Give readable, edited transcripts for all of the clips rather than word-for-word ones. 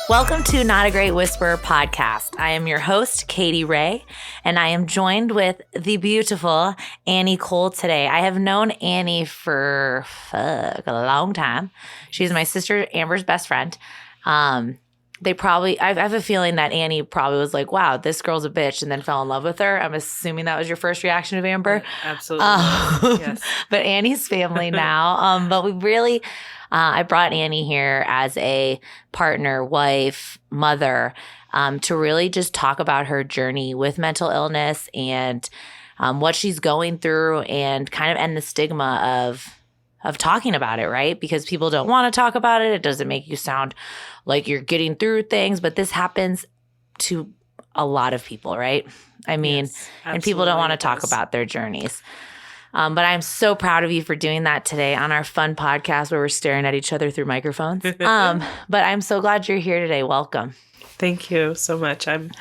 Welcome to Not a Great Whisperer podcast. I am your host, Katie Ray, and I am joined with the beautiful Annie Cole today. I have known Annie for a long time. She's my sister Amber's best friend. I have a feeling that Annie probably was like, wow, this girl's a bitch, and then fell in love with her. I'm assuming that was your first reaction of Amber. Absolutely. Yes. But Annie's family now. But we really... I brought Annie here as a partner, wife, mother, to really just talk about her journey with mental illness and what she's going through and kind of end the stigma of talking about it, right? Because people don't want to talk about it. It doesn't make you sound like you're getting through things, but this happens to a lot of people, right? I mean, Yes, and people don't want to talk does. about their journeys. But I'm so proud of you for doing that today on our fun podcast where we're staring at each other through microphones. But I'm so glad you're here today. Welcome. Thank you so much. I'm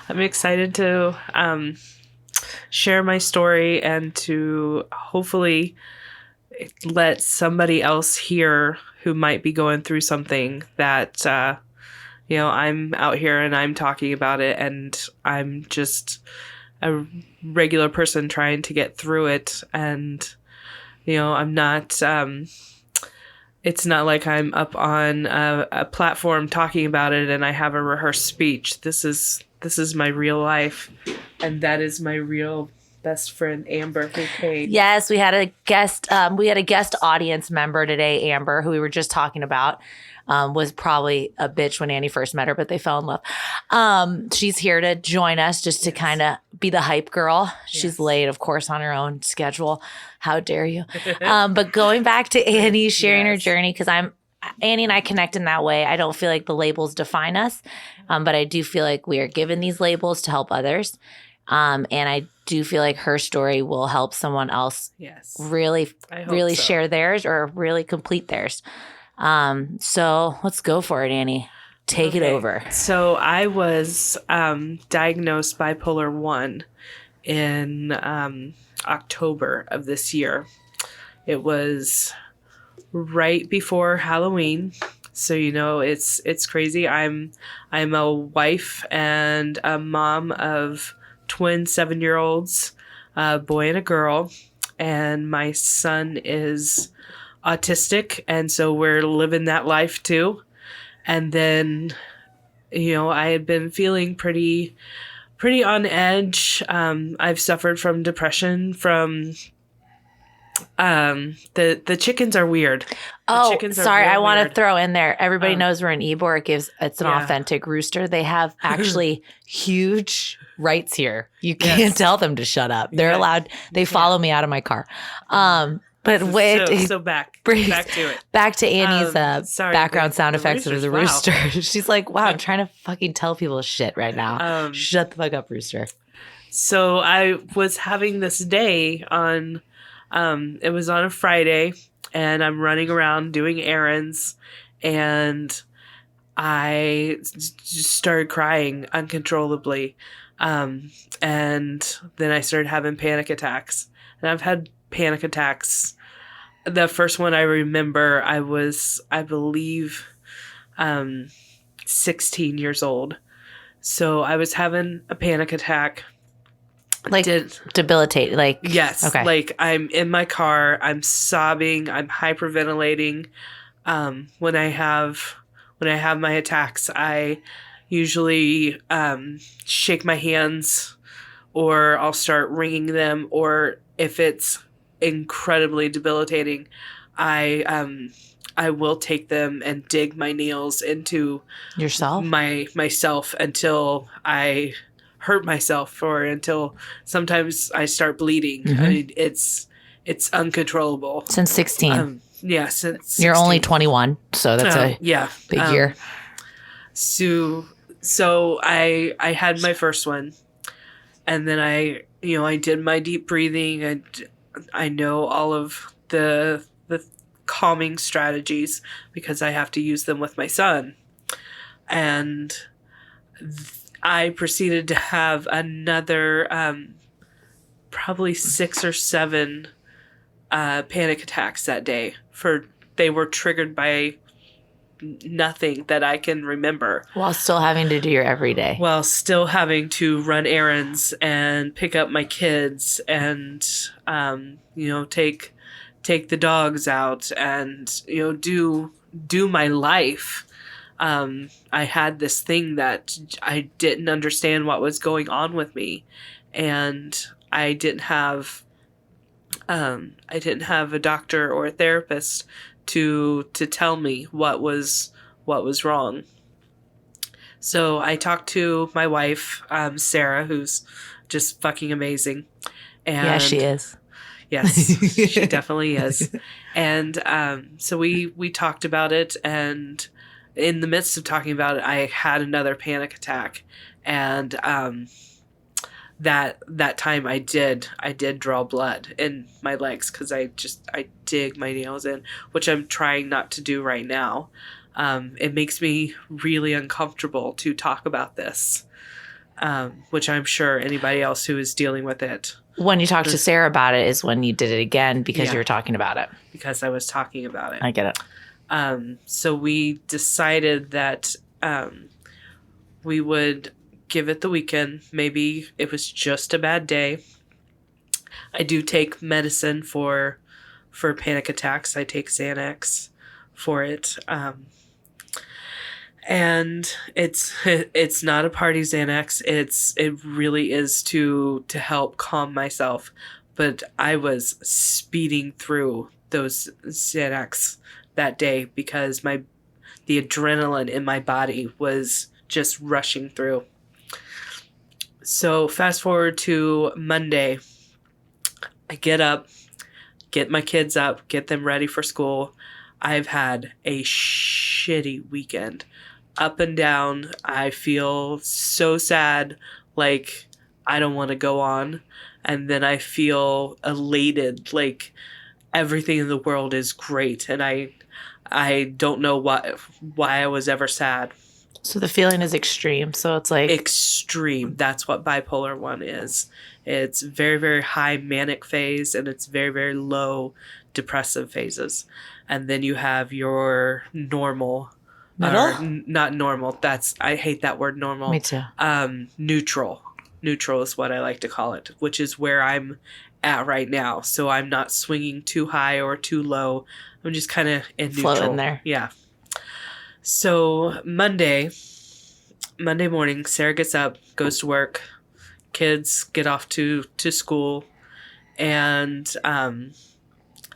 excited to share my story and to hopefully let somebody else hear who might be going through something that I'm out here and I'm talking about it, and I'm just a regular person trying to get through it. And, I'm not, it's not like I'm up on a platform talking about it and I have a rehearsed speech. This is my real life. And that is my real best friend, Amber, who came. Yes, we had a guest audience member today, Amber, who we were just talking about. Was probably a bitch when Annie first met her, but they fell in love. She's here to join us just to kind of be the hype girl. She's late, of course, on her own schedule. How dare you? But going back to Annie sharing her journey, because Annie and I connect in that way. I don't feel like the labels define us, but I do feel like we are given these labels to help others. And I do feel like her story will help someone else really share theirs or really complete theirs. So let's go for it, Annie. Take it over. So I was diagnosed bipolar 1 in October of this year. It was right before Halloween. So, it's crazy. I'm a wife and a mom of twin 7-year-olds, a boy and a girl, and my son is autistic, and so we're living that life too. And then I had been feeling pretty on edge. I've suffered from depression from the chickens are weird. Sorry, I want to throw in there, everybody knows we're in Ybor. It's an authentic rooster. They have actually huge rights here. You can't tell them to shut up. They're allowed. They follow me out of my car. But wait, so back to it. Back to Annie's background sound effects of the rooster. She's like, wow, I'm trying to fucking tell people shit right now. Shut the fuck up, rooster. So I was having this day on, it was on a Friday, and I'm running around doing errands, and I just started crying uncontrollably. And then I started having panic attacks. And I've had panic attacks. The first one I remember, I was, I believe, 16 years old. So I was having a panic attack. Debilitate. Yes. Okay. Like I'm in my car, I'm sobbing, I'm hyperventilating. When I have my attacks, I usually shake my hands, or I'll start wringing them, or if it's incredibly debilitating, I will take them and dig my nails into myself until I hurt myself, or until sometimes I start bleeding. Mm-hmm. I mean, it's uncontrollable. Since 16. Yeah, since 16. You're only 21, so that's a big year. So I had my first one, and then I did my deep breathing, and I know all of the calming strategies because I have to use them with my son. And I proceeded to have another probably 6 or 7 panic attacks that day. They were triggered by nothing that I can remember. While still having to do your everyday. While still having to run errands and pick up my kids and, take the dogs out and, do my life. I had this thing that I didn't understand what was going on with me. And I didn't have a doctor or a therapist to tell me what was wrong. So I talked to my wife, Sarah, who's just fucking amazing. And yeah, she is. Yes, she definitely is. And so we talked about it, and in the midst of talking about it, I had another panic attack. And that time I did draw blood in my legs because I dig my nails in, which I'm trying not to do right now. It makes me really uncomfortable to talk about this, which I'm sure anybody else who is dealing with it. When you talked to Sarah about it is when you did it again because you were talking about it. Because I was talking about it. I get it. So we decided that we would give it the weekend. Maybe it was just a bad day. I do take medicine for panic attacks. I take Xanax for it. And it's not a party Xanax. It really is to help calm myself. But I was speeding through those Xanax that day because the adrenaline in my body was just rushing through. So fast forward to Monday, I get up, get my kids up, get them ready for school. I've had a shitty weekend. Up and down. I feel so sad, like I don't want to go on. And then I feel elated, like everything in the world is great. And I don't know why I was ever sad. So the feeling is extreme. So it's like extreme. That's what bipolar 1 is. It's very, very high manic phase and it's very, very low depressive phases. And then you have your normal. Not normal. I hate that word normal. Me too. Neutral. Neutral is what I like to call it, which is where I'm at right now. So I'm not swinging too high or too low. I'm just kind of in neutral. Floating there. Yeah. So Monday morning, Sarah gets up, goes to work, kids get off to school, and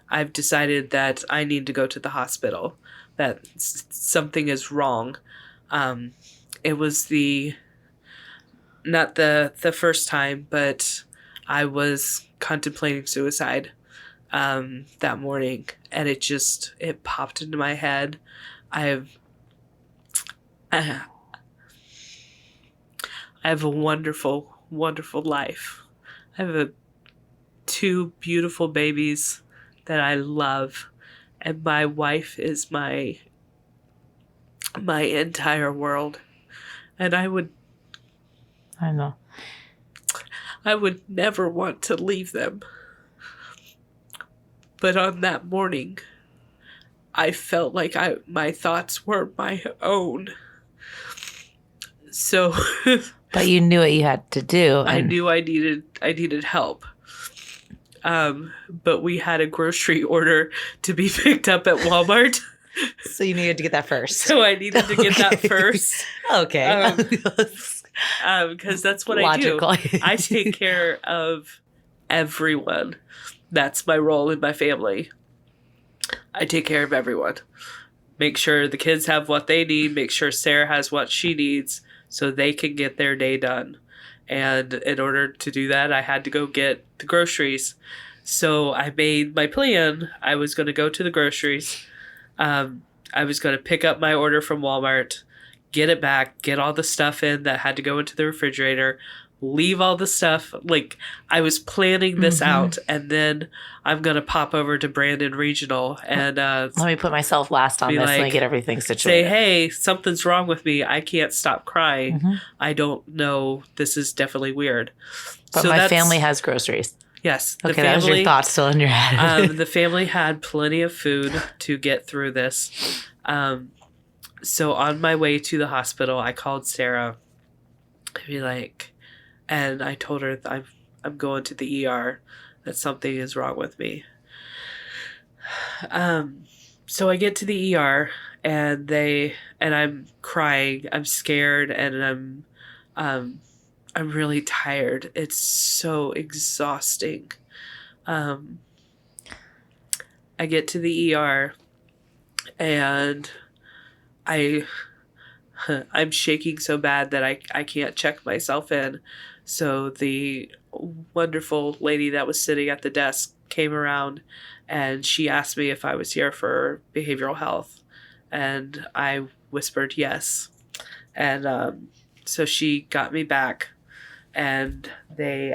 I've decided that I need to go to the hospital, that something is wrong. It was not the first time, but I was contemplating suicide that morning, and it popped into my head. I have a wonderful, wonderful life. I have 2 beautiful babies that I love, and my wife is my entire world. And I would never want to leave them. But on that morning, I felt like my thoughts were my own. So but you knew what you had to do. I knew I needed help. But we had a grocery order to be picked up at Walmart. So you needed to get that first. So I needed to get that first. Okay. Because that's what Logical. I do. I take care of everyone. That's my role in my family. I take care of everyone. Make sure the kids have what they need. Make sure Sarah has what she needs so they can get their day done. And in order to do that, I had to go get the groceries. So I made my plan. I was going to go to the groceries. I was going to pick up my order from Walmart, get it back, get all the stuff in that had to go into the refrigerator, leave all the stuff. Like, I was planning this out, and then I'm going to pop over to Brandon Regional and let me put myself last on this. Let me get everything situated. Say, hey, something's wrong with me. I can't stop crying. I don't know. This is definitely weird. But my family has groceries. Yes. Okay, that was your thoughts still in your head. The family had plenty of food to get through this. So on my way to the hospital, I called Sarah. And I told her that I'm going to the ER, that something is wrong with me. So I get to the ER and I'm crying. I'm scared and I'm really tired. It's so exhausting. I get to the ER and I'm shaking so bad that I can't check myself in. So the wonderful lady that was sitting at the desk came around and she asked me if I was here for behavioral health. And I whispered yes. And so she got me back and they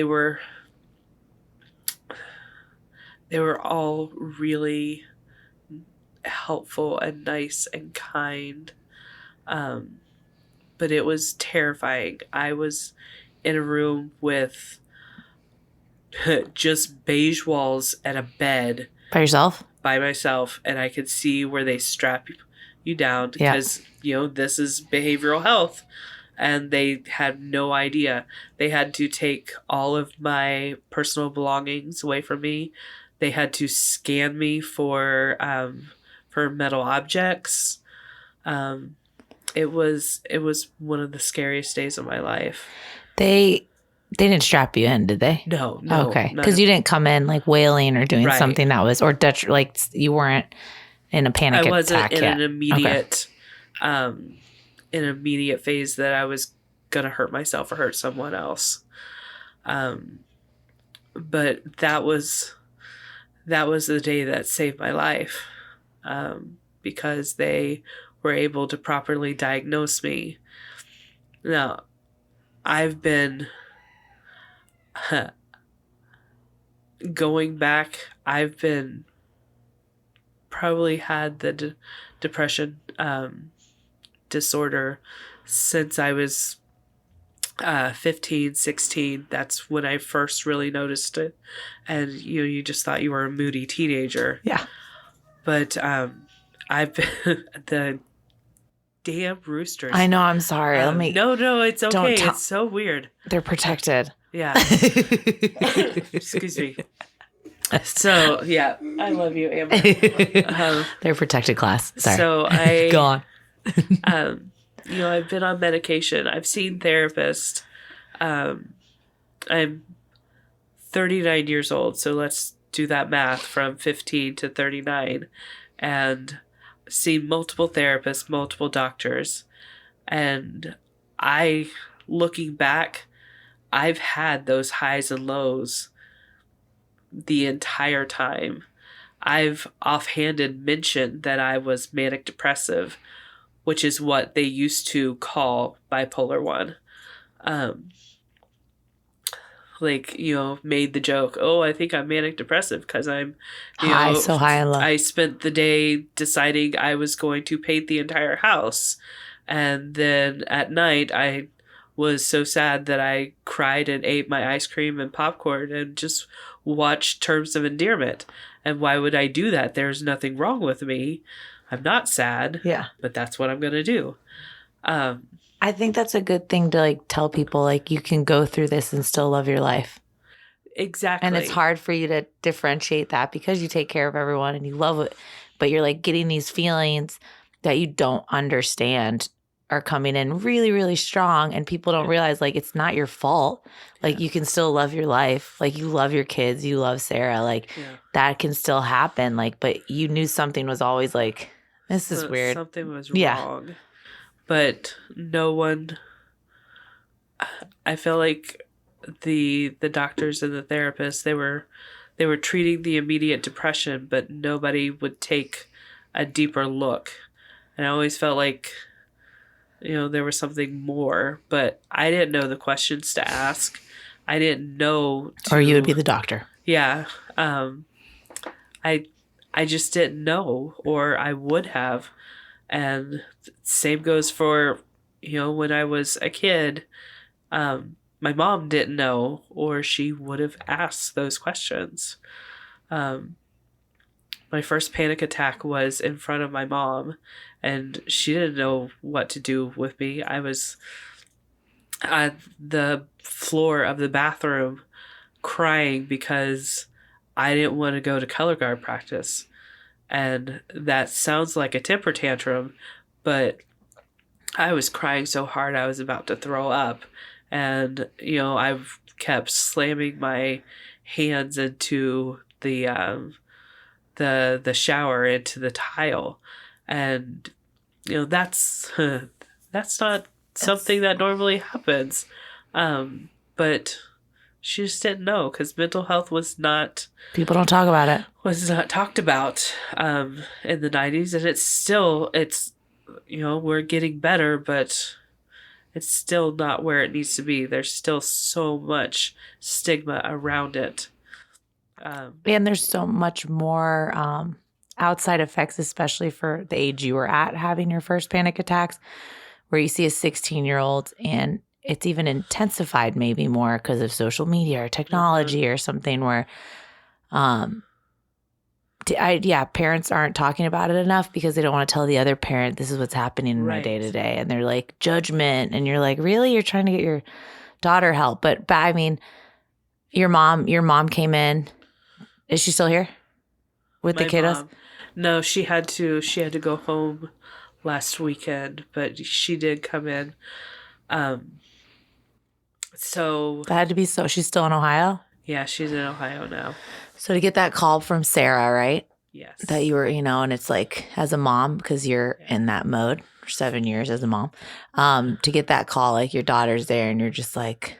were all really helpful and nice and kind. But it was terrifying. I was in a room with just beige walls and a bed. By yourself? By myself. And I could see where they strap you down because, this is behavioral health. And they had no idea. They had to take all of my personal belongings away from me. They had to scan me for metal objects. It was one of the scariest days of my life. They didn't strap you in, did they? No. Okay, because you didn't come in like wailing or doing something that was like you weren't in a panic attack. I wasn't in an immediate an immediate phase that I was gonna hurt myself or hurt someone else. But that was the day that saved my life. Because they were able to properly diagnose me. Now, I've been going back. I've been probably had the depression disorder since I was 15, 16. That's when I first really noticed it. And you just thought you were a moody teenager. Yeah. But I've been the damn roosters. I know. I'm sorry. No, it's okay. It's so weird. They're protected. Yeah. Excuse me. So yeah, I love you, Amber. They're protected class. Sorry. So go on. I've been on medication. I've seen therapists. I'm 39 years old, so let's do that math from 15 to 39, and seen multiple therapists, multiple doctors, and looking back, I've had those highs and lows the entire time. I've offhanded mentioned that I was manic depressive, which is what they used to call bipolar 1. Made the joke, I think I'm manic depressive because I'm so high and low. I spent the day deciding I was going to paint the entire house. And then at night, I was so sad that I cried and ate my ice cream and popcorn and just watched Terms of Endearment. And why would I do that? There's nothing wrong with me. I'm not sad. Yeah. But that's what I'm going to do. I think that's a good thing to tell people, you can go through this and still love your life. Exactly. And it's hard for you to differentiate that because you take care of everyone and you love it, but you're getting these feelings that you don't understand are coming in really, really strong, and people don't realize it's not your fault. You can still love your life. You love your kids, you love Sarah. That can still happen. But you knew something was always this is weird. Something was wrong. But no one, I feel like the doctors and the therapists, they were treating the immediate depression, but nobody would take a deeper look. And I always felt there was something more, but I didn't know the questions to ask. I didn't know. Or you would be the doctor. Yeah. I just didn't know, or I would have. And same goes for, when I was a kid, My mom didn't know, or she would have asked those questions. My first panic attack was in front of my mom, and she didn't know what to do with me. I was at the floor of the bathroom crying because I didn't want to go to color guard practice. And that sounds like a temper tantrum, but I was crying so hard I was about to throw up. And, I kept slamming my hands into the shower, into the tile. And, that's that's not something that normally happens. But she just didn't know, because mental health was not People don't talk about it. talked about in the 90s, and it's we're getting better, but it's still not where it needs to be. There's still so much stigma around it. And there's so much more outside effects, especially for the age you were at having your first panic attacks, where you see a 16-year-old and it's even intensified maybe more because of social media or technology or something where, parents aren't talking about it enough because they don't want to tell the other parent, this is what's happening in my day to day. And they're like, judgment. And you're like, really? You're trying to get your daughter help. But I mean, your mom came in. Is she still here with the kiddos? Mom, no, she had to go home last weekend, but she did come in. So That had to be she's still in Ohio? Yeah, she's in Ohio now. So to get that call from Sarah, right? Yes. That you were, and it's like as a mom, because you're in that mode for 7 years as a mom, to get that call, like your daughter's there and you're just like,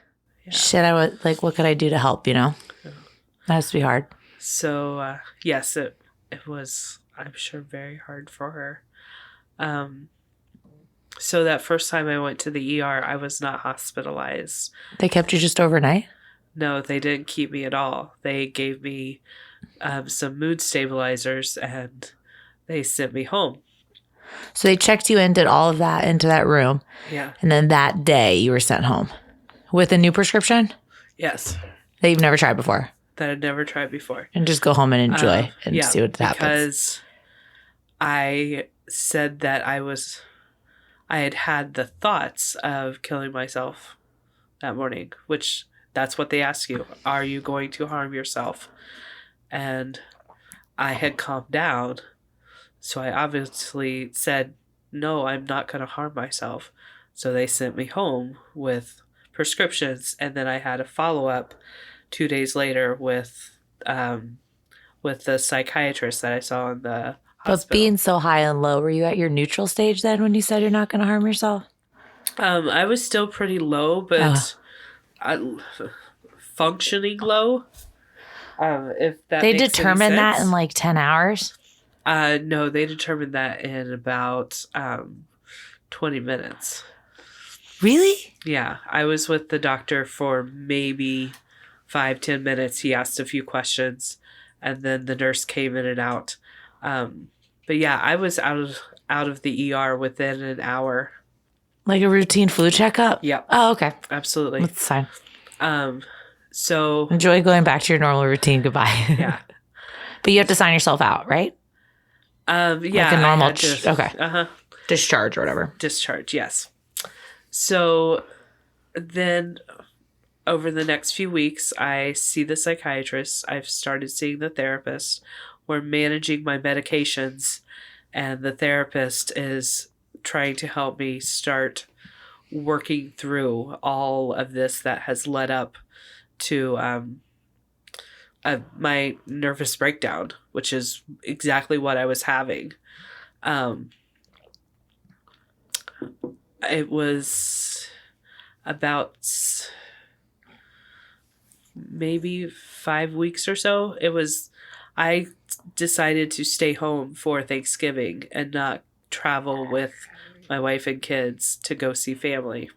shit, I was like, what could I do to help, That has to be hard. So, yes, it was, I'm sure, very hard for her. So that first time I went to the ER, I was not hospitalized. They kept you just overnight? No, they didn't keep me at all. They gave me some mood stabilizers, and they sent me home. So they checked you in, did all of that into that room. Yeah. And then that day you were sent home with a new prescription? Yes. That you've never tried before? That I'd never tried before. And just go home and enjoy and see what happens. Because I said that I had the thoughts of killing myself that morning, which that's what they ask you. Are you going to harm yourself? And I had calmed down. So I obviously said, no, I'm not going to harm myself. So they sent me home with prescriptions. And then I had a follow-up 2 days later with the psychiatrist that I saw in the hospital. But being so high and low, were you at your neutral stage then when you said you're not going to harm yourself? I was still pretty low, but functioning low. If that they makes determined any that sense. in like 10 hours? No, they determined that in about 20 minutes. Really? Yeah, I was with the doctor for maybe 5-10 minutes. He asked a few questions, and then the nurse came in and out. But yeah, I was out of the ER within an hour. Like a routine flu checkup? Yep. Oh, okay. Absolutely. That's fine. So enjoy going back to your normal routine. Goodbye. Yeah. But you have to sign yourself out, right? Yeah. Like a normal okay. Discharge or whatever. Discharge, yes. So then over the next few weeks, I see the psychiatrist. I've started seeing the therapist. We're managing my medications, and the therapist is trying to help me start working through all of this that has led up to my nervous breakdown, which is exactly what I was having. It was about maybe 5 weeks or so. I decided to stay home for Thanksgiving and not travel with my wife and kids to go see family.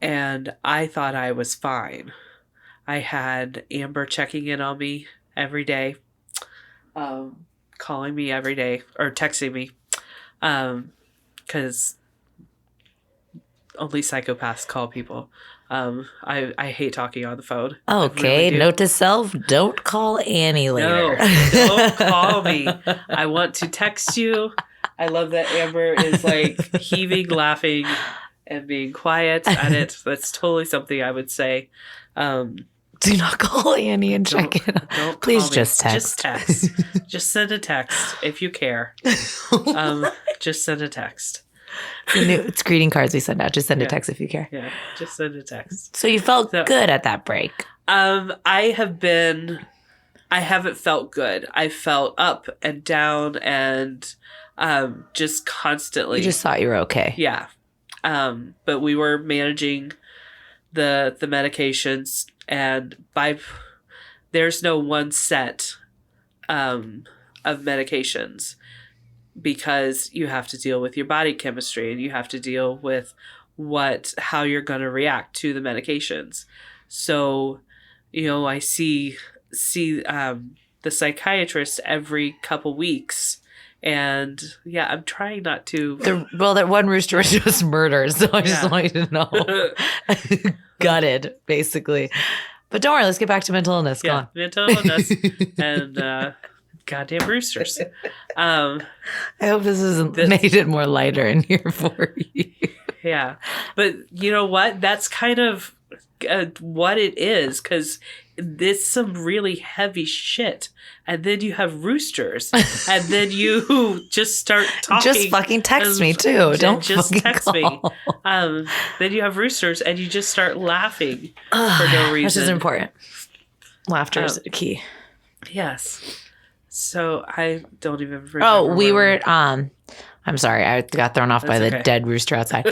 And I thought I was fine. I had Amber checking in on me every day, calling me every day, or texting me, because only psychopaths call people. I hate talking on the phone. Okay, really do. note to self, don't call Annie later. No, don't call me. I want to text you. I love that Amber is like heaving, laughing, and being quiet at it. That's totally something I would say. Do not call Annie and check it. Don't Please call me. just text. Just text. Just send a text if you care. Just send a text. It's greeting cards we send out. Just send a text if you care. Yeah, just send a text. So you felt good at that break. I haven't felt good. I felt up and down and just constantly. You just thought you were okay. Yeah. But we were managing the medications, and there's no one set of medications, because you have to deal with your body chemistry and you have to deal with how you're going to react to the medications. So, I see the psychiatrist every couple weeks, and I'm trying not to. That one rooster was just murdered, so I just want you to know. Gutted, basically. But don't worry, let's get back to mental illness. Go on. Mental illness and goddamn roosters. I hope this hasn't made it more lighter in here for you. Yeah. But you know what? That's kind of what it is, because it's some really heavy shit. And then you have roosters. And then you just start talking. Just fucking text me too. Don't just text call. Me. Then you have roosters and you just start laughing for no reason. Which is important. Laughter is key. Yes. So I don't even remember. Oh, we were I'm sorry, I got thrown off by the dead rooster outside.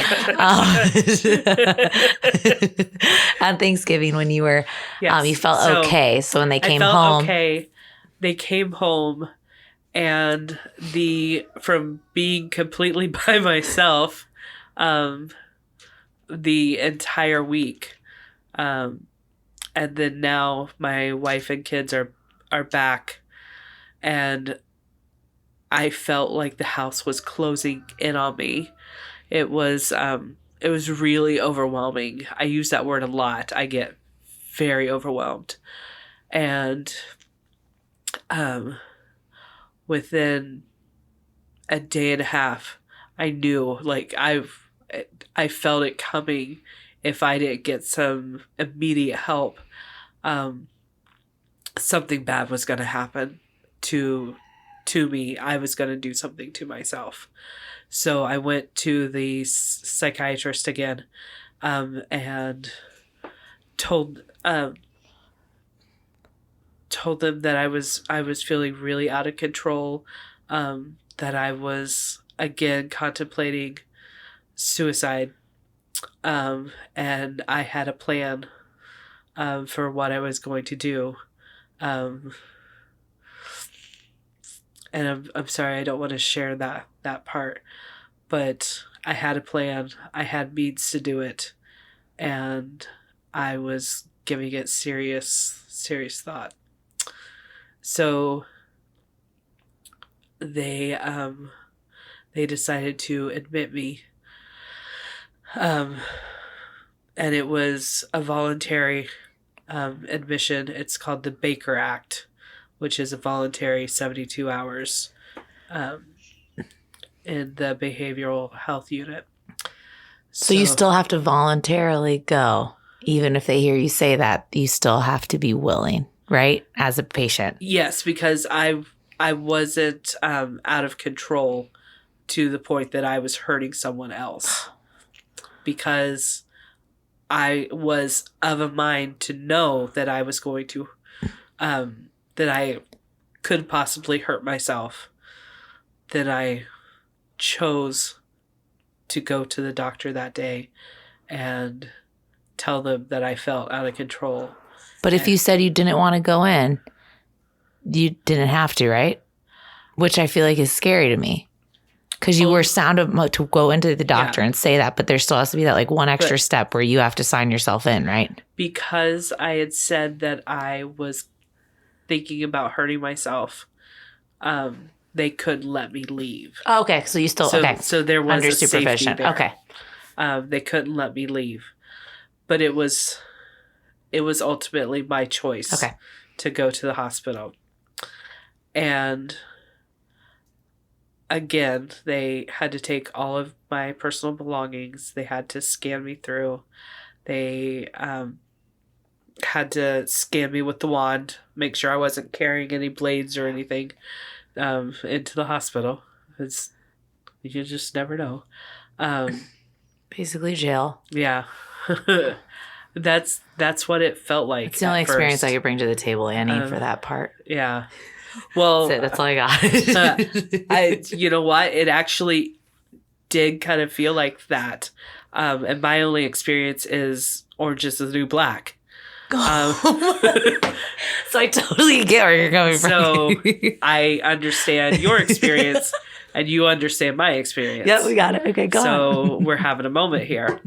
On Thanksgiving when you were you felt okay. So when they came home. Okay. They came home, and from being completely by myself the entire week. And then now my wife and kids are back, and I felt like the house was closing in on me. It was really overwhelming. I use that word a lot. I get very overwhelmed. And within a day and a half, I knew, like, I felt it coming. If I didn't get some immediate help, something bad was going to happen to me. I was going to do something to myself. So I went to the psychiatrist again, and told them that I was feeling really out of control, that I was again contemplating suicide, and I had a plan for what I was going to do. And I'm sorry, I don't want to share that part, but I had a plan. I had means to do it, and I was giving it serious thought. So they decided to admit me, and it was a voluntary admission. It's called the Baker Act, which is a voluntary 72 hours in the behavioral health unit. So you still have to voluntarily go, even if they hear you say that. You still have to be willing, right, as a patient? Yes, because I wasn't out of control to the point that I was hurting someone else, because I was of a mind to know that I was going to that I could possibly hurt myself. Then I chose to go to the doctor that day and tell them that I felt out of control. But if you said you didn't want to go in, you didn't have to, right? Which I feel like is scary to me. Because you were sound to go into the doctor and say that, but there still has to be that like one extra step where you have to sign yourself in, right? Because I had said that I was thinking about hurting myself, they could let me leave. Oh, okay, so you still So there was under a safety supervision. there. Okay. They couldn't let me leave, but it was ultimately my choice to go to the hospital. And again, they had to take all of my personal belongings. They had to scan me through. They had to scan me with the wand, make sure I wasn't carrying any blades or anything into the hospital. Because you just never know. Basically jail. Yeah. That's what it felt like. It's the only experience I could bring to the table, Annie, for that part. Yeah. Well, that's all I got. You know what? It actually did kind of feel like that. And my only experience is Orange is the New Black. So I totally get where you're coming from. So I understand your experience and you understand my experience. Yep, we got it. Okay, go on. So we're having a moment here.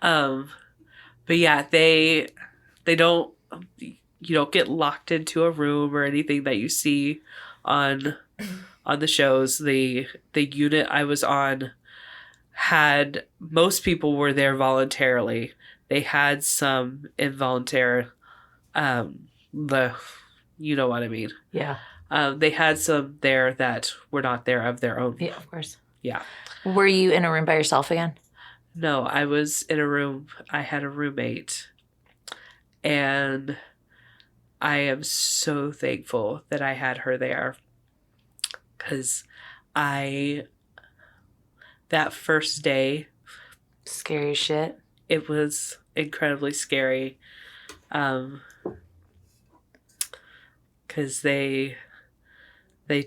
But yeah, they don't, you don't get locked into a room or anything that you see on the shows. The unit I was on had, most people were there voluntarily. They had some involuntary, you know what I mean? Yeah. They had some there that were not there of their own. Yeah, of course. Yeah. Were you in a room by yourself again? No, I was in a room. I had a roommate. And I am so thankful that I had her there. Because that first day. Scary shit. It was incredibly scary. Because they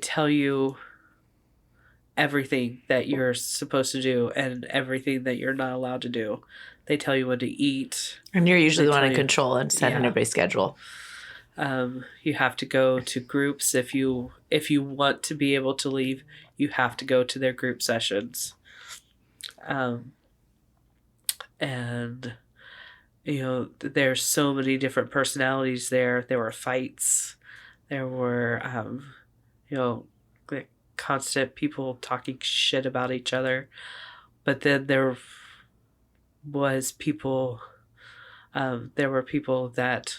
tell you everything that you're supposed to do and everything that you're not allowed to do. They tell you when to eat. And you're usually the one in control and setting everybody's schedule. You have to go to groups. If you want to be able to leave, you have to go to their group sessions. And, you know, there's so many different personalities there. There were fights. There were, you know, like constant people talking shit about each other. But then there was people, there were people that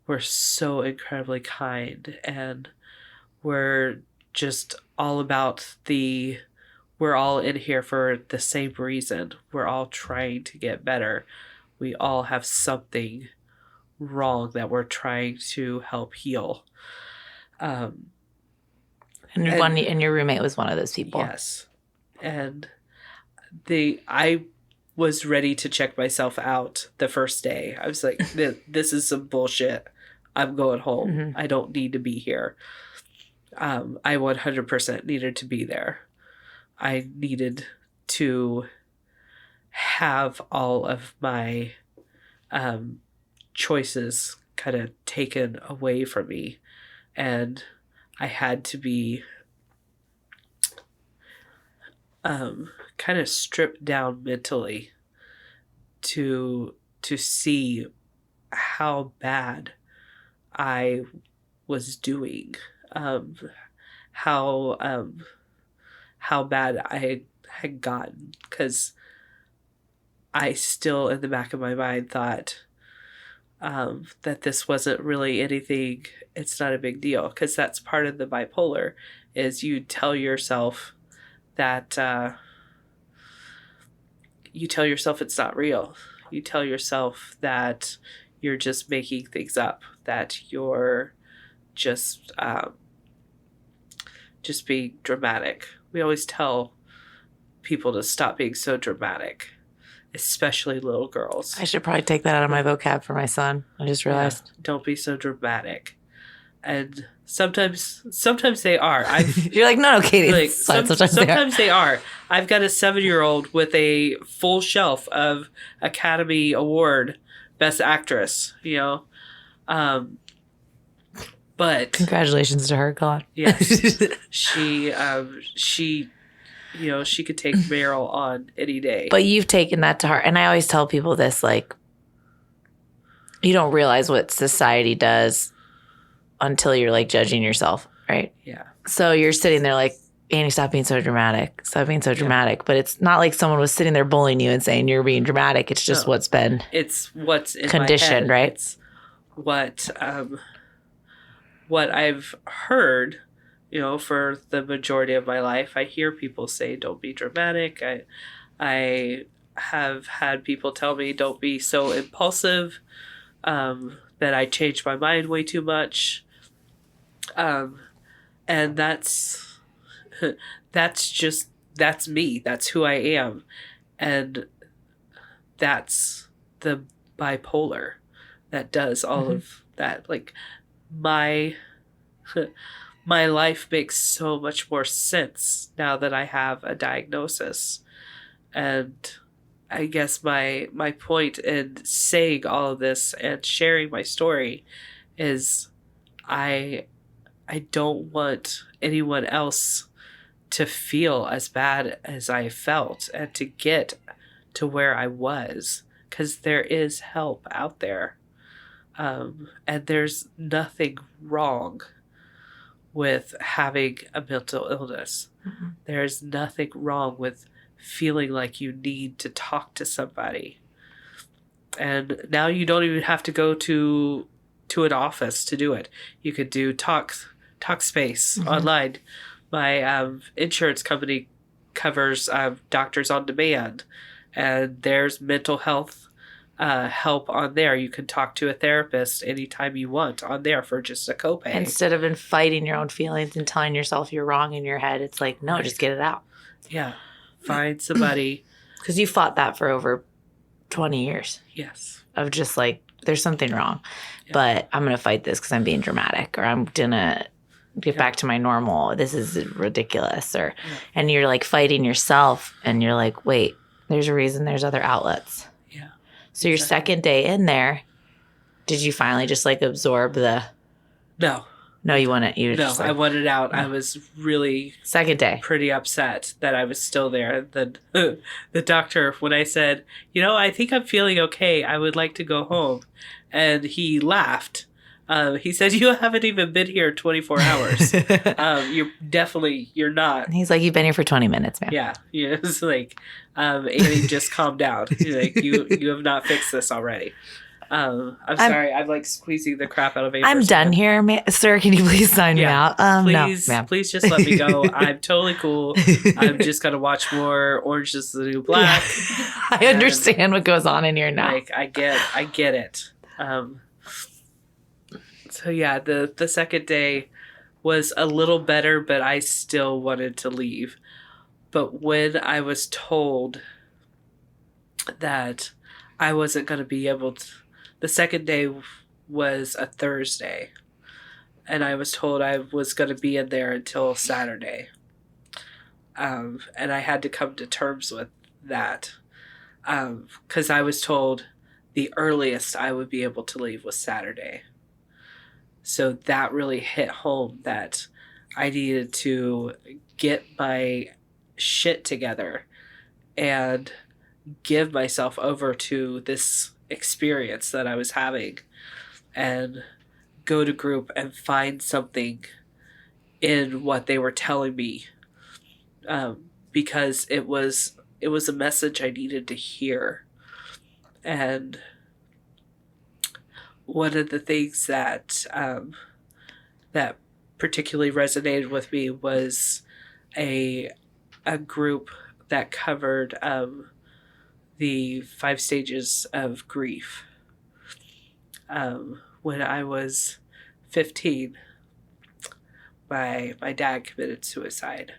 were so incredibly kind and were just all about we're all in here for the same reason. We're all trying to get better. We all have something wrong that we're trying to help heal. And your roommate was one of those people. Yes. And I was ready to check myself out the first day. I was like, this is some bullshit. I'm going home. Mm-hmm. I don't need to be here. I 100% needed to be there. I needed to have all of my choices kind of taken away from me. And I had to be kind of stripped down mentally to see how bad I was doing, how bad I had gotten, because I still in the back of my mind thought that this wasn't really anything. It's not a big deal, because that's part of the bipolar, is you tell yourself that it's not real. You tell yourself that you're just making things up, that you're just being dramatic. We always tell people to stop being so dramatic, especially little girls. I should probably take that out of my vocab for my son. I just realized. Yeah, don't be so dramatic. And sometimes they are. You're like, no, Katie. Like, sometimes they are. I've got a 7-year-old with a full shelf of Academy Award Best Actress, you know. But congratulations to her, God. Yes. she you know, she could take Meryl on any day. But you've taken that to heart. And I always tell people this, like, you don't realize what society does until you're like judging yourself, right? Yeah. So you're sitting there like, Annie, stop being so dramatic. Stop being so dramatic. But it's not like someone was sitting there bullying you and saying you're being dramatic. It's just what's been it's what's in conditioned, my head. right? It's what I've heard, for the majority of my life. I hear people say, "Don't be dramatic." I have had people tell me, "Don't be so impulsive." That I changed my mind way too much. And that's me. That's who I am. And that's the bipolar that does all of that. Like my life makes so much more sense now that I have a diagnosis. And I guess my point in saying all of this and sharing my story is I don't want anyone else to feel as bad as I felt and to get to where I was, because there is help out there. And there's nothing wrong with having a mental illness. Mm-hmm. There's nothing wrong with feeling like you need to talk to somebody. And now you don't even have to go to an office to do it. You could do Talkspace online. My insurance company covers doctors on demand, and there's mental health help on there. You can talk to a therapist anytime you want on there for just a copay. Instead of fighting your own feelings and telling yourself you're wrong in your head, it's like, no, just get it out. Yeah. Find somebody. Because you fought that for over 20 years. Yes. Of just like, there's something wrong, but I'm going to fight this because I'm being dramatic, or I'm going to get back to my normal. This is ridiculous. And you're like fighting yourself, and you're like, wait, there's a reason, there's other outlets. Yeah. So your second day in there, did you finally just like absorb the... No, you wouldn't. I wanted out. I was really second day pretty upset that I was still there. Then the doctor, when I said, I think I'm feeling okay, I would like to go home, and he laughed. He said, "You haven't even been here 24 hours. You're not." He's like, "You've been here for 20 minutes, man." Yeah. It's like, Annie, just calm down. He's like, you have not fixed this already. I'm sorry. I'm like squeezing the crap out of Amber. I'm done here, sir. Can you please sign me out? Please, no, please just let me go. I'm totally cool. I'm just gonna watch more Orange Is the New Black. Yeah. I understand what goes on in here now. Like, I get it. So yeah, the second day was a little better, but I still wanted to leave. But when I was told that I wasn't going to be able to, the second day was a Thursday, and I was told I was going to be in there until Saturday. And I had to come to terms with that, because I was told the earliest I would be able to leave was Saturday. So that really hit home that I needed to get my shit together and give myself over to this experience that I was having, and go to group and find something in what they were telling me, because it was a message I needed to hear. And one of the things that that particularly resonated with me was a group that covered the 5 stages of grief. When I was 15, my dad committed suicide,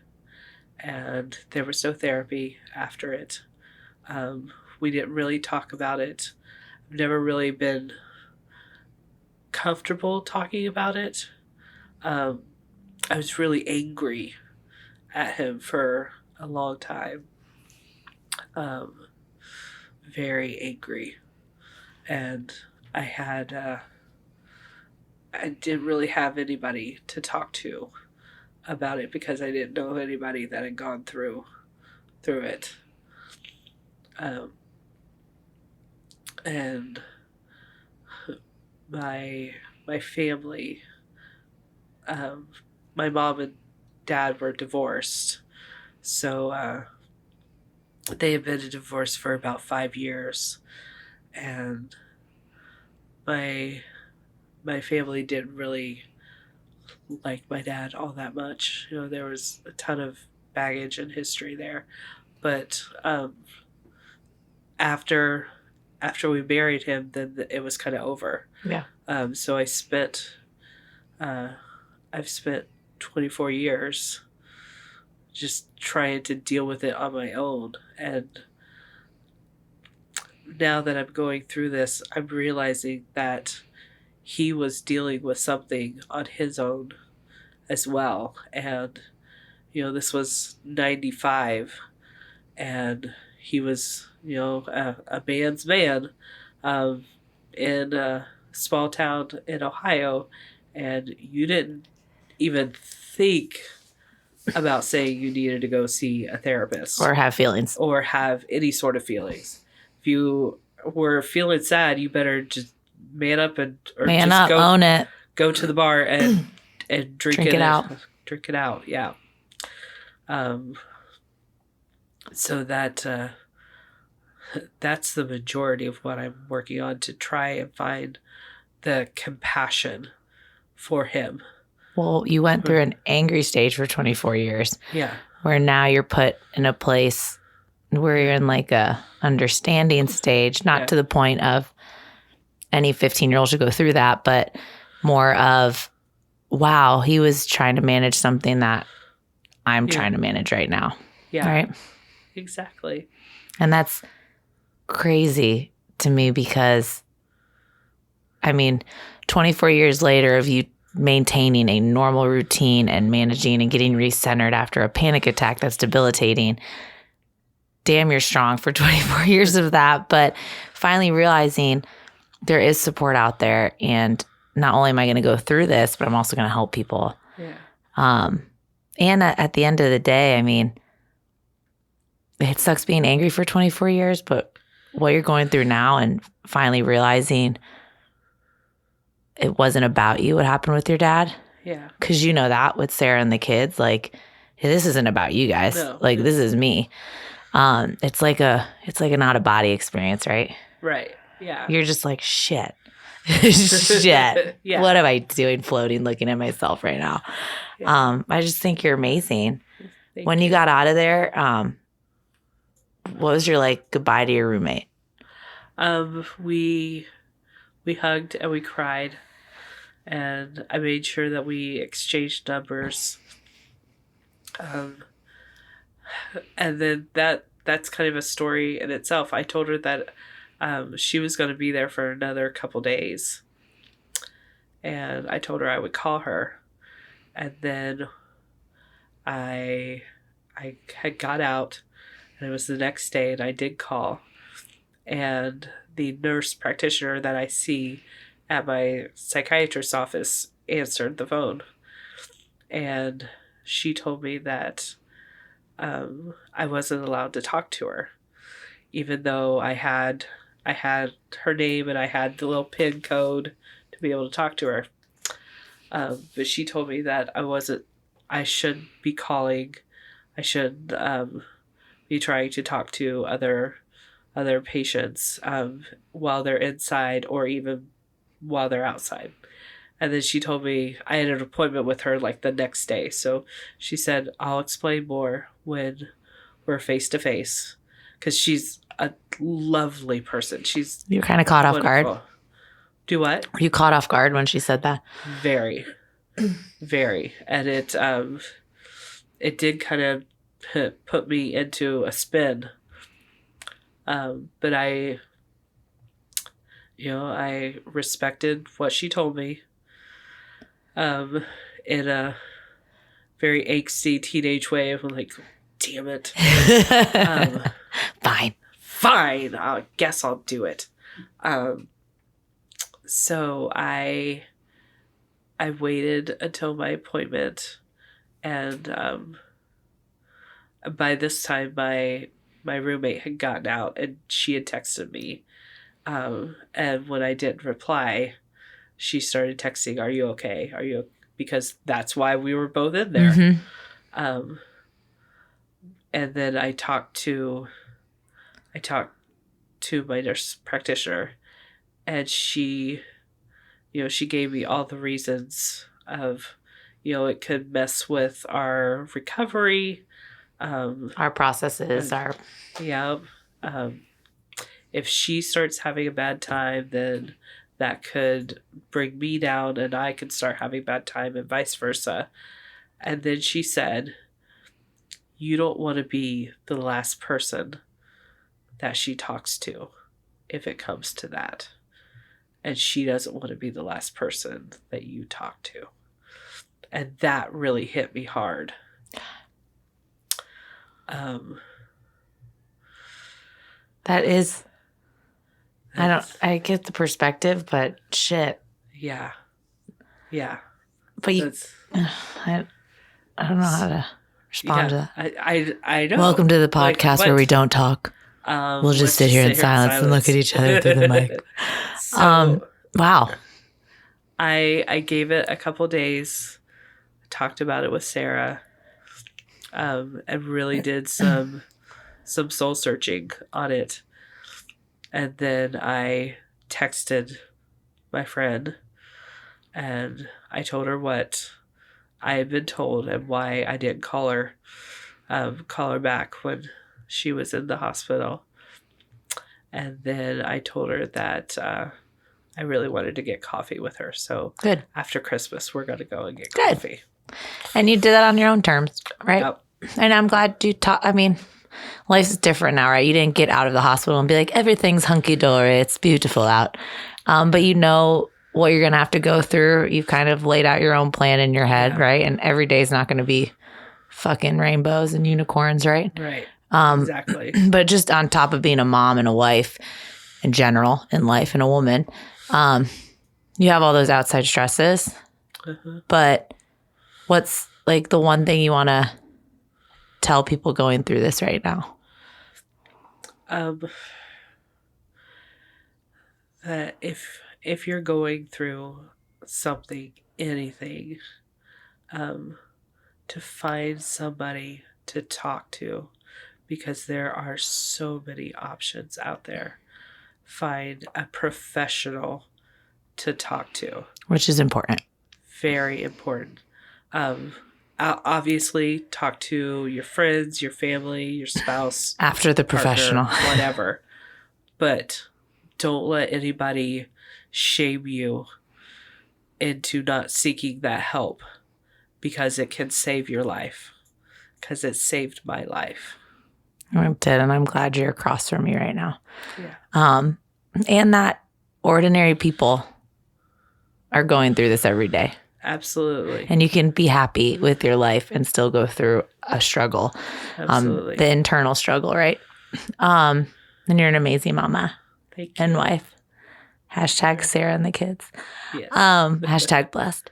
and there was no therapy after it. We didn't really talk about it. I've never really been comfortable talking about it. I was really angry at him for a long time. Very angry. And I didn't really have anybody to talk to about it, because I didn't know anybody that had gone through it. And my family, my mom and dad were divorced. So they had been divorced for about 5 years, and my family didn't really like my dad all that much. There was a ton of baggage and history there. But after we buried him, then it was kind of over. Yeah. So I've spent 24 years just trying to deal with it on my own. And now that I'm going through this, I'm realizing that he was dealing with something on his own as well. And, this was 95, and he was, a man's man in a small town in Ohio, and you didn't even think about saying you needed to go see a therapist. Or have feelings. Or have any sort of feelings. If you were feeling sad, you better just man up own it. Go to the bar and drink it out. Drink it out, yeah. So that's the majority of what I'm working on, to try and find the compassion for him. Well, you went through an angry stage for 24 years. Yeah. Where now you're put in a place where you're in like a understanding stage, not to the point of any 15-year-old should go through that, but more of, wow, he was trying to manage something that I'm trying to manage right now. Yeah. Right? Exactly. And that's crazy to me because, 24 years later of you maintaining a normal routine and managing and getting recentered after a panic attack that's debilitating. Damn, you're strong for 24 years of that. But finally realizing there is support out there, and not only am I going to go through this, but I'm also going to help people. Yeah. And at the end of the day, it sucks being angry for 24 years, but what you're going through now and finally realizing it wasn't about you, what happened with your dad. Yeah. Because you know that with Sarah and the kids, like, hey, this isn't about you guys. No, like, this is me. It's like an out of body experience, right? Right. Yeah. You're just like, shit. Shit. Yeah. What am I doing floating, looking at myself right now? Yeah. I just think you're amazing. Thank you got out of there, what was your goodbye to your roommate? We hugged and we cried, and I made sure that we exchanged numbers. And then that's kind of a story in itself. I told her that she was going to be there for another couple days, and I told her I would call her. And then I had got out, and it was the next day, and I did call, and the nurse practitioner that I see at my psychiatrist's office answered the phone, and she told me that I wasn't allowed to talk to her, even though I had her name and I had the little PIN code to be able to talk to her. But she told me that I should be calling, I should be trying to talk to other patients while they're inside or even while they're outside. And then she told me I had an appointment with her the next day. So she said, I'll explain more when we're face to face, because she's a lovely person. You're kind of caught off guard. Do what? Were you caught off guard when she said that? Very, very. And it did kind of put me into a spin. But I respected what she told me. In a very angsty teenage way of damn it. Fine. I guess I'll do it. So I waited until my appointment, and by this time my roommate had gotten out, and she had texted me. And when I didn't reply, she started texting, "Are you okay? Are you?" Because that's why we were both in there. Mm-hmm. Um, and then I talked to my nurse practitioner, and she gave me all the reasons of, it could mess with our recovery. Our processes are. Yeah. If she starts having a bad time, then that could bring me down and I could start having a bad time and vice versa. And then she said, you don't want to be the last person that she talks to if it comes to that. And she doesn't want to be the last person that you talk to. And that really hit me hard. That is, I get the perspective, but shit. Yeah. But I don't know how to respond to that. I know. Welcome to the podcast where we don't talk. We'll just sit here in silence and look at each other through the mic. Wow. I gave it a couple days, talked about it with Sarah, and really did some soul searching on it. And then I texted my friend and I told her what I had been told and why I didn't call her back when she was in the hospital. And then I told her that I really wanted to get coffee with her. So good. After Christmas, we're going to go and get coffee. And you did that on your own terms, right? Yep. And I'm glad you life's different now, right? You didn't get out of the hospital and be like, everything's hunky-dory, it's beautiful out. But you know what you're going to have to go through. You've kind of laid out your own plan in your head, right? And every day is not going to be fucking rainbows and unicorns, right? Right. Exactly. But just on top of being a mom and a wife in general in life and a woman, you have all those outside stresses. But what's like the one thing you want to tell people going through this right now? That if you're going through something, anything, to find somebody to talk to, because there are so many options out there. Find a professional to talk to. Which is important. Very important. Obviously, talk to your friends, your family, your spouse. After the professional. Partner, whatever. But don't let anybody shame you into not seeking that help, because it can save your life. Because it saved my life. It did, and I'm glad you're across from me right now. Yeah. And that ordinary people are going through this every day. Absolutely. And you can be happy with your life and still go through a struggle. Absolutely. The internal struggle, right? And you're an amazing mama. Thank you. And wife. Hashtag Sarah and the kids. Yes. Hashtag blessed.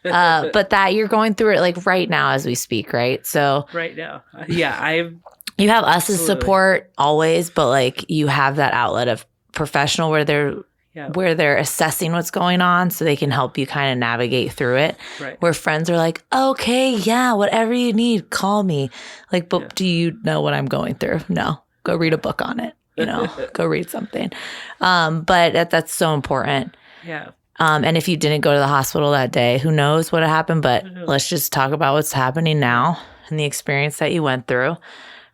But that you're going through it like right now as we speak, right? So right now. Yeah, you have us as support always, but like you have that outlet of professional where they're assessing what's going on so they can help you kind of navigate through it. Right. Where friends are like, okay, yeah, whatever you need, call me. Like, but do you know what I'm going through? No. Go read a book on it. Go read something. But that's so important. Yeah. And if you didn't go to the hospital that day, who knows what happened, but let's just talk about what's happening now and the experience that you went through.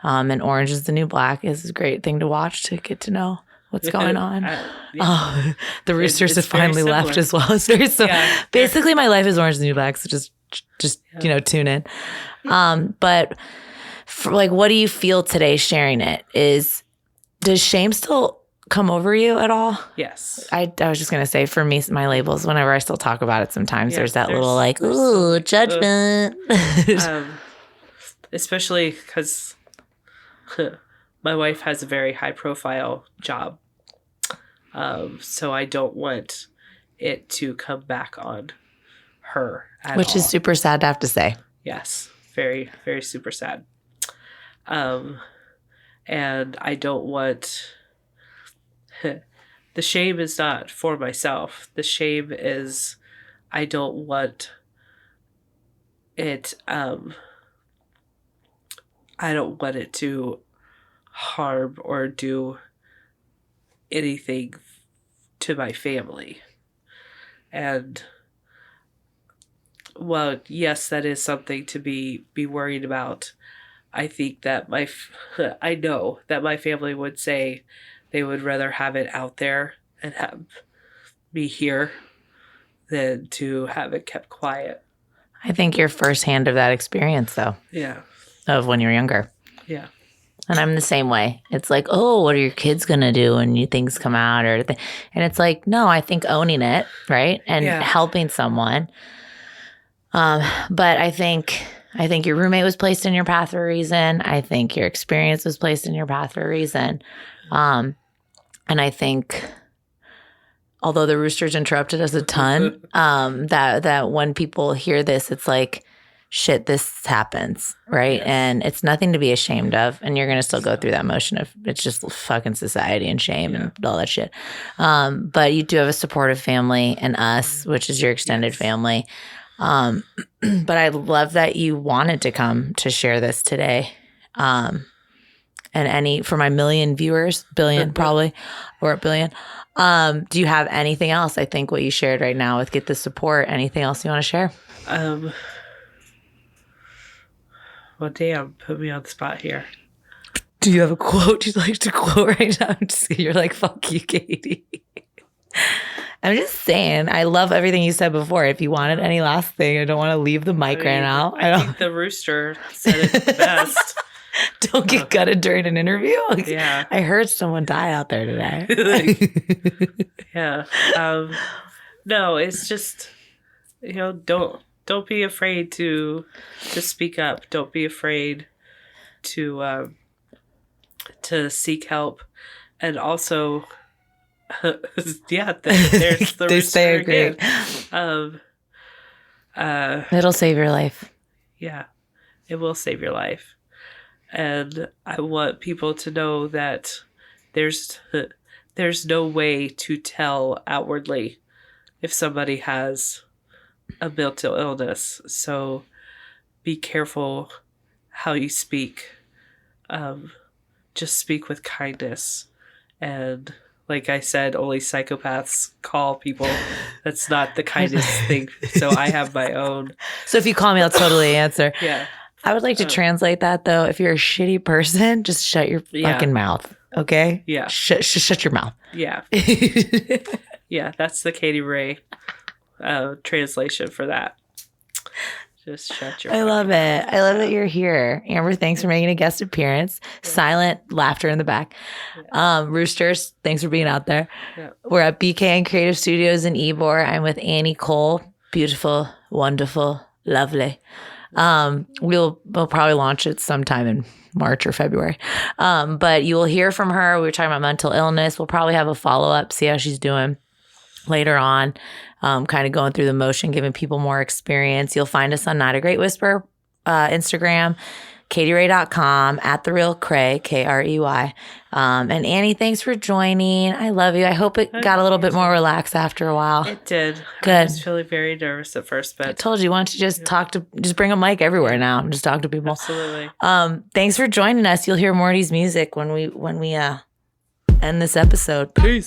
And Orange is the New Black is a great thing to watch to get to know what's going on. The roosters have finally left as well. It's very basically my life is Orange is the New Black, so just tune in. But for, like, what do you feel today sharing it? Does shame still come over you at all? Yes. I was just going to say, for me, my labels, whenever I still talk about it, sometimes there's that little like, ooh, judgment. Especially because my wife has a very high profile job. So I don't want it to come back on her at all. Which is super sad to have to say. Yes. Very, very super sad. And I don't want... The shame is not for myself. The shame is I don't want it I don't want it to harm or do anything to my family. And well, yes, that is something to be worried about. I think that I know that my family would say they would rather have it out there and have me here than to have it kept quiet. I think you're firsthand of that experience, though. Yeah. Of when you're younger. Yeah. And I'm the same way. It's like, oh, what are your kids going to do when new things come out? And it's like, no, I think owning it, right? And helping someone. But I think your roommate was placed in your path for a reason. I think your experience was placed in your path for a reason. And I think, although the roosters interrupted us a ton, that when people hear this, it's like, shit, this happens, right? Yes. And it's nothing to be ashamed of. And you're going to still go through that motion of it's just fucking society and shame and all that shit. But you do have a supportive family and us, which is your extended family. But I love that you wanted to come to share this today. And for my million viewers, billion probably, or a billion, do you have anything else? I think what you shared right now with Get the Support, anything else you want to share? Well, damn, put me on the spot here. Do you have a quote you'd like to quote right now? You're like, fuck you, Katy. I'm just saying, I love everything you said before. If you wanted any last thing, I don't want to leave the mic right now. I think the rooster said it the best. Don't get gutted during an interview. Yeah. I heard someone die out there today. Yeah. No, it's just, don't be afraid to speak up. Don't be afraid to seek help. And also, there's the rooster again. It'll save your life. Yeah, it will save your life. And I want people to know that there's no way to tell outwardly if somebody has a mental illness. So be careful how you speak. Just speak with kindness. And like I said, only psychopaths call people. That's not the kindest thing. So I have my own. So if you call me, I'll totally answer. Yeah. I would like to translate that, though. If you're a shitty person, just shut your fucking mouth. Okay? Yeah. Shut your mouth. Yeah. Yeah, that's the Katy Ray translation for that. Just shut your mouth. I love it. I love that you're here. Amber, thanks for making a guest appearance. Yeah. Silent laughter in the back. Yeah. Roosters, thanks for being out there. Yeah. We're at BKN Creative Studios in Ybor. I'm with Annie Cole. Beautiful, wonderful, lovely. We'll probably launch it sometime in March or February. But you will hear from her. We were talking about mental illness. We'll probably have a follow-up, see how she's doing later on. Kind of going through the motion, giving people more experience. You'll find us on Not a Great Whisper, Instagram, katyray.com, @TheRealCray, Krey. And Annie, thanks for joining. I love you. I hope it got a little bit more relaxed after a while. It did. Good. I was feeling very nervous at first, but I told you, why don't you just just bring a mic everywhere now and just talk to people. Absolutely. Thanks for joining us. You'll hear Morty's music when we end this episode. Peace.